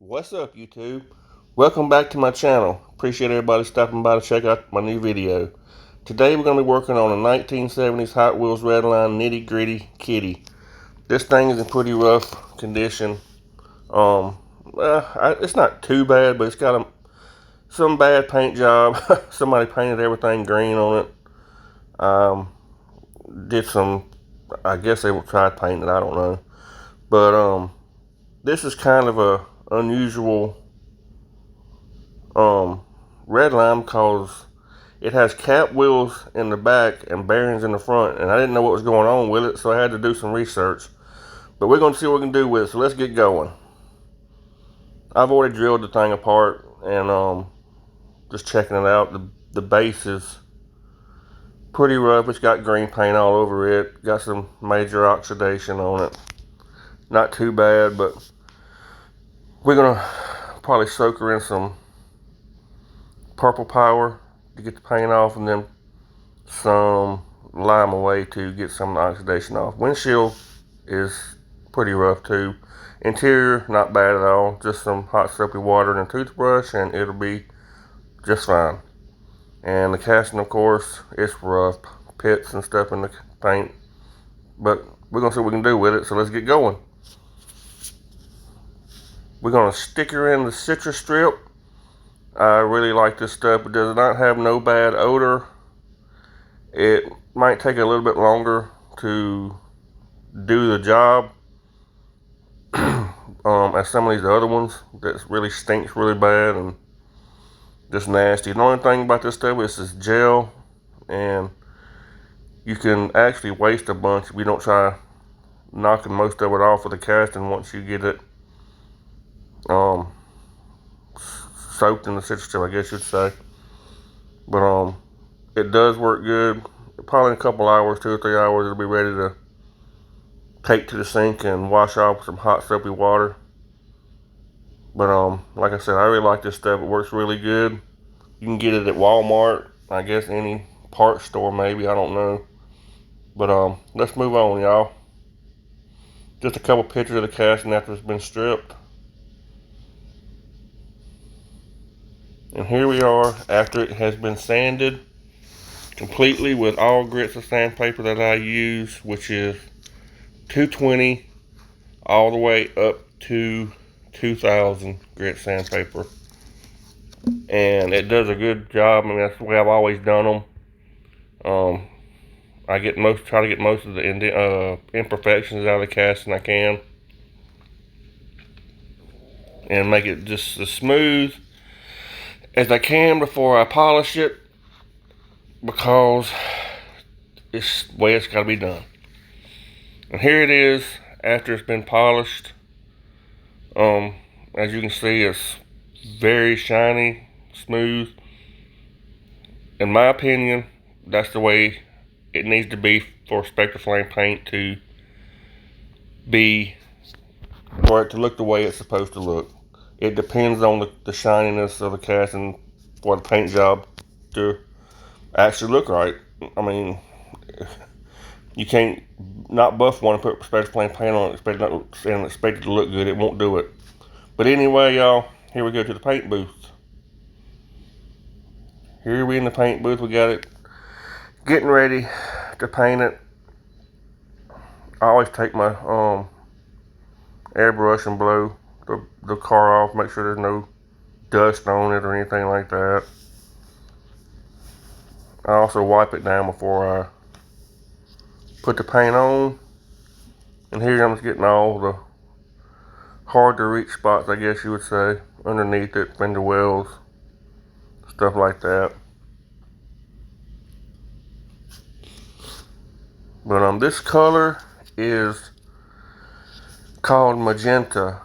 What's up, YouTube? Welcome back to my channel. Appreciate everybody stopping by to check out my new video. Today we're going to be working on a 1970s Hot Wheels Redline Nitty Gritty Kitty. This thing is in pretty rough condition. It's not too bad, but it's got some bad paint job. Somebody painted everything green on it. Did some, I guess they tried painting it, I don't know. But this is kind of a unusual Redline because it has cap wheels in the back and bearings in the front, and I didn't know what was going on with it, so I had to do some research. But we're going to see what we can do with it, so let's get going. I've already drilled the thing apart and just checking it out. The base is pretty rough. It's got green paint all over it. Got some major oxidation on it. Not too bad, but we're going to probably soak her in some purple power to get the paint off, and then some lime away to get some of the oxidation off. Windshield is pretty rough too. Interior, not bad at all. Just some hot soapy water and a toothbrush and it'll be just fine. And the casting, of course, it's rough. Pits and stuff in the paint. But we're going to see what we can do with it, so let's get going. We're going to stick her in the citrus strip. I really like this stuff. It does not have no bad odor. It might take a little bit longer to do the job as some of these other ones that really stinks really bad and just nasty. The only thing about this stuff is it's gel, and you can actually waste a bunch if you don't try knocking most of it off with the casting once you get it soaked in the citrus strip, I guess you'd say. But it does work good. Probably in a couple hours, 2 or 3 hours, it'll be ready to take to the sink and wash off with some hot soapy water. But like I said, I really like this stuff. It works really good. You can get it at Walmart, I guess any parts store maybe, I don't know. But let's move on, y'all. Just a couple pictures of the casting after it's been stripped. And here we are after it has been sanded completely with all grits of sandpaper that I use, which is 220 all the way up to 2000 grit sandpaper, and it does a good job. I mean, that's the way I've always done them. I try to get most of the imperfections out of the casting I can, and make it just as smooth as I can before I polish it, because it's the way it's got to be done. And here it is after it's been polished. As you can see, it's very shiny, smooth. In my opinion, that's the way it needs to be for Spectra Flame paint to be, for it to look the way it's supposed to look. It depends on the shininess of the casting for the paint job to actually look right. I mean, you can't not buff one and put Spectra Flame paint on it and expect it to look good. It won't do it. But anyway, y'all, here we go to the paint booth. Here we in the paint booth. We got it getting ready to paint it. I always take my airbrush and blow the car off, make sure there's no dust on it or anything like that. I also wipe it down before I put the paint on. And here I'm just getting all the hard to reach spots, I guess you would say, underneath it, fender wells, stuff like that. But this color is called magenta.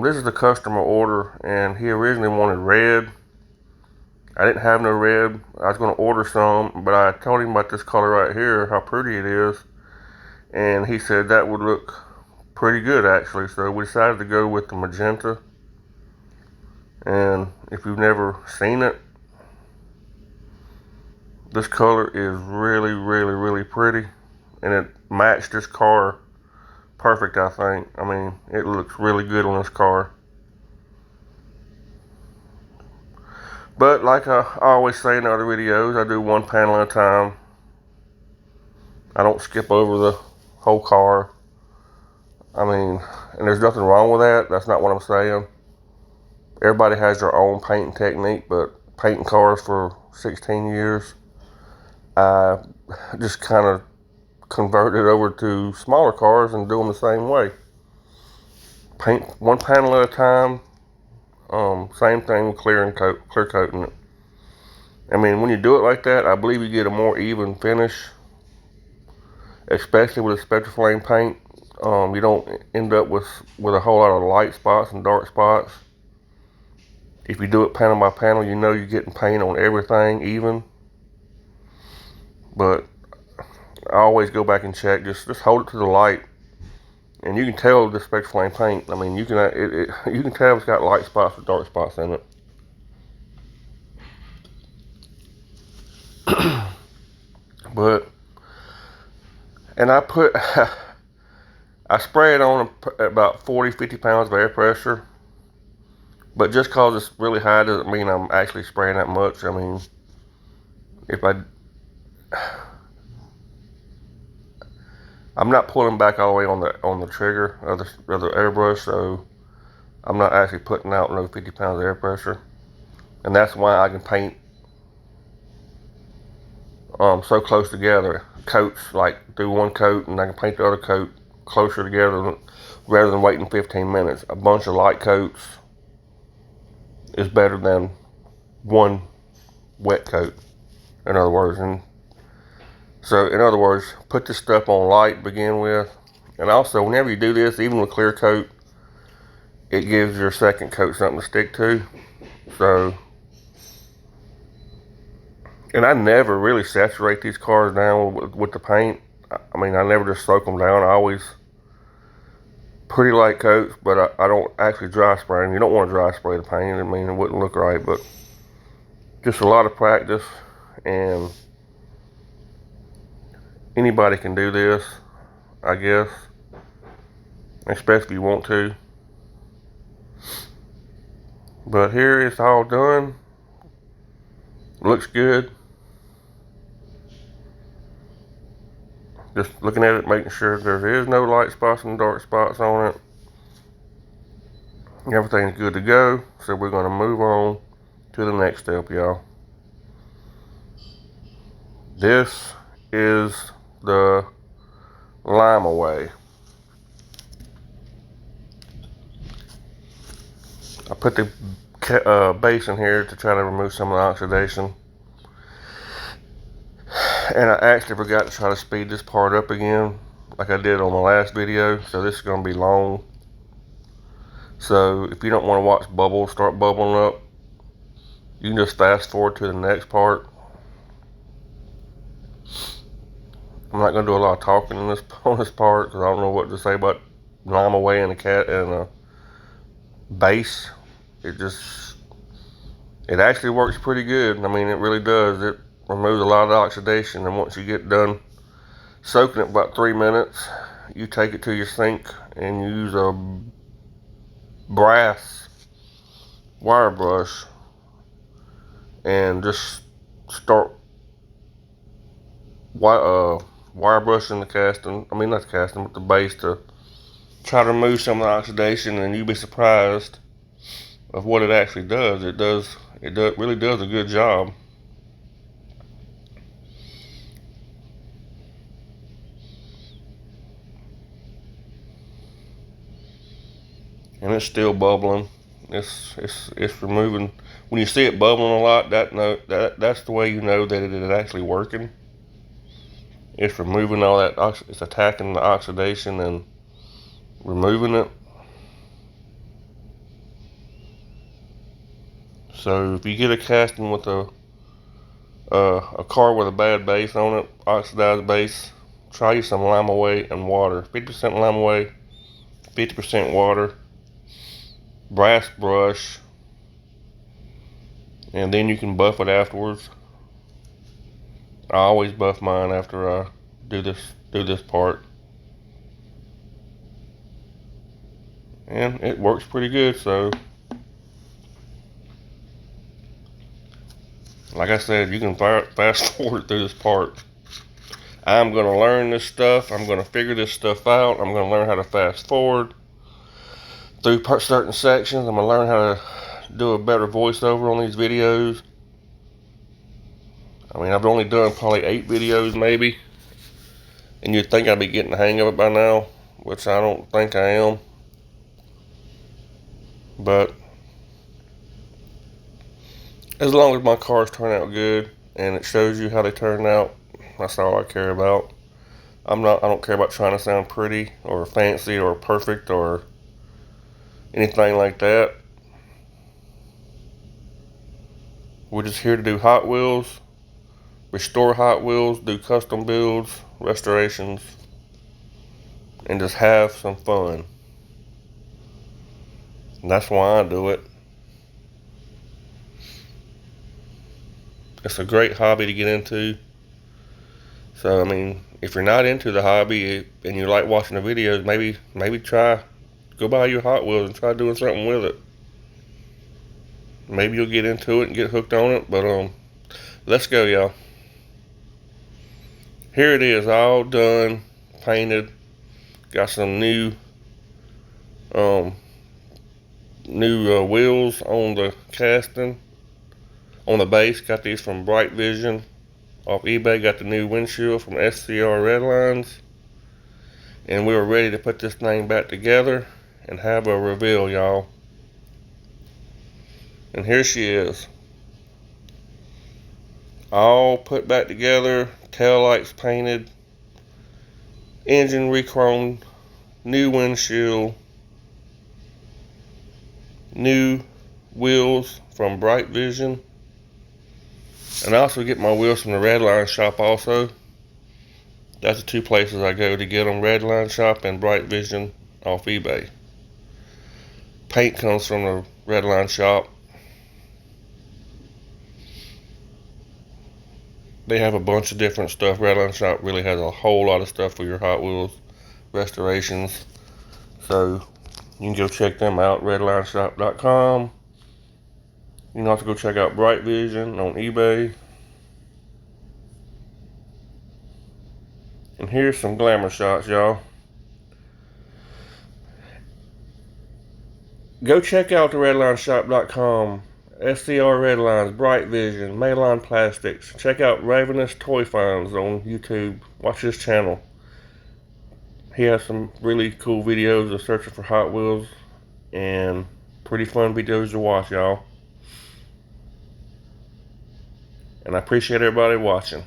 This is the customer order, and he originally wanted red. I didn't have no red. I was going to order some, but I told him about this color right here, how pretty it is, and he said that would look pretty good actually. So we decided to go with the magenta. And if you've never seen it, this color is really pretty, and it matched this car perfect, I think. I mean, it looks really good on this car. But like I always say in other videos, I do one panel at a time. I don't skip over the whole car. I mean, and there's nothing wrong with that. That's not what I'm saying. Everybody has their own painting technique, but painting cars for 16 years, I just kind of converted over to smaller cars and do them the same way. Paint one panel at a time. Same thing with clear coating it. I mean, when you do it like that, I believe you get a more even finish, especially with a Spectraflame paint. You don't end up with a whole lot of light spots and dark spots. If you do it panel by panel, you know you're getting paint on everything even. But I always go back and check. Just hold it to the light, and you can tell the Spectraflame paint. I mean, you can you can tell it's got light spots or dark spots in it. But and I put I spray it on about 40-50 pounds of air pressure. But just cause it's really high doesn't mean I'm actually spraying that much. I mean, if I'm not pulling back all the way on the trigger of the airbrush, so I'm not actually putting out no 50 pounds of air pressure, and that's why I can paint so close together. Coats, like do one coat and I can paint the other coat closer together rather than waiting 15 minutes. A bunch of light coats is better than one wet coat, in other words. And so, in other words, put this stuff on light to begin with. And also, whenever you do this, even with clear coat, it gives your second coat something to stick to. So, and I never really saturate these cars down with the paint. I mean, I never just soak them down. I always pretty light coats, but I don't actually dry spray them. You don't want to dry spray the paint. I mean, it wouldn't look right, but just a lot of practice, and anybody can do this, I guess, especially if you want to. But here it's all done. Looks good. Just looking at it, making sure there is no light spots and dark spots on it. Everything's good to go. So we're going to move on to the next step, y'all. This is the lime away. I put the base in here to try to remove some of the oxidation. And I actually forgot to try to speed this part up again like I did on my last video. So this is going to be long. So if you don't want to watch bubbles start bubbling up, you can just fast forward to the next part. I'm not going to do a lot of talking on this part because I don't know what to say about lime away and a base. It actually works pretty good. I mean, it really does. It removes a lot of the oxidation, and once you get done soaking it about 3 minutes, you take it to your sink and you use a brass wire brush and just start wire brushing the casting. I mean, not the casting, but the base, to try to remove some of the oxidation, and you'd be surprised of what it actually does. It really does a good job. And it's still bubbling. It's removing. When you see it bubbling a lot, that's the way you know that it is actually working. It's removing all that. It's attacking the oxidation and removing it. So if you get a casting with a car with a bad base on it, oxidized base, try some lime away and water. 50% lime away, 50% water. Brass brush, and then you can buff it afterwards. I always buff mine after I do this part, and it works pretty good. So Like I said, you can fast forward through this part. I'm going to learn this stuff. I'm going to figure this stuff out. I'm going to learn how to fast forward through certain sections. I'm going to learn how to do a better voiceover on these videos. I mean, I've only done probably 8 videos maybe. And you'd think I'd be getting the hang of it by now, which I don't think I am. But as long as my cars turn out good and it shows you how they turn out, that's all I care about. I don't care about trying to sound pretty or fancy or perfect or anything like that. We're just here to do Hot Wheels, restore Hot Wheels, do custom builds, restorations, and just have some fun. And that's why I do it. It's a great hobby to get into. So, I mean, if you're not into the hobby and you like watching the videos, maybe go buy your Hot Wheels and try doing something with it. Maybe you'll get into it and get hooked on it, but let's go, y'all. Here it is, all done, painted. Got some new wheels on the casting, on the base. Got these from Bright Vision off eBay. Got the new windshield from SCR Redlines, and we were ready to put this thing back together and have a reveal, y'all. And here she is, all put back together, tail lights painted, engine re-chromed, new windshield, new wheels from Bright Vision. And I also get my wheels from the Redline shop also. That's the 2 places I go to get them, Redline shop and Bright Vision off eBay. Paint comes from the Redline shop. They have a bunch of different stuff. Redline shop really has a whole lot of stuff for your Hot Wheels restorations. So you can go check them out, redlineshop.com. You can also go check out Bright Vision on eBay. And here's some glamour shots, y'all. Go check out the redlineshop.com. SCR Redlines, Bright Vision, Malon Plastics. Check out Ravenous Toy Finds on YouTube. Watch his channel. He has some really cool videos of searching for Hot Wheels and pretty fun videos to watch, y'all. And I appreciate everybody watching.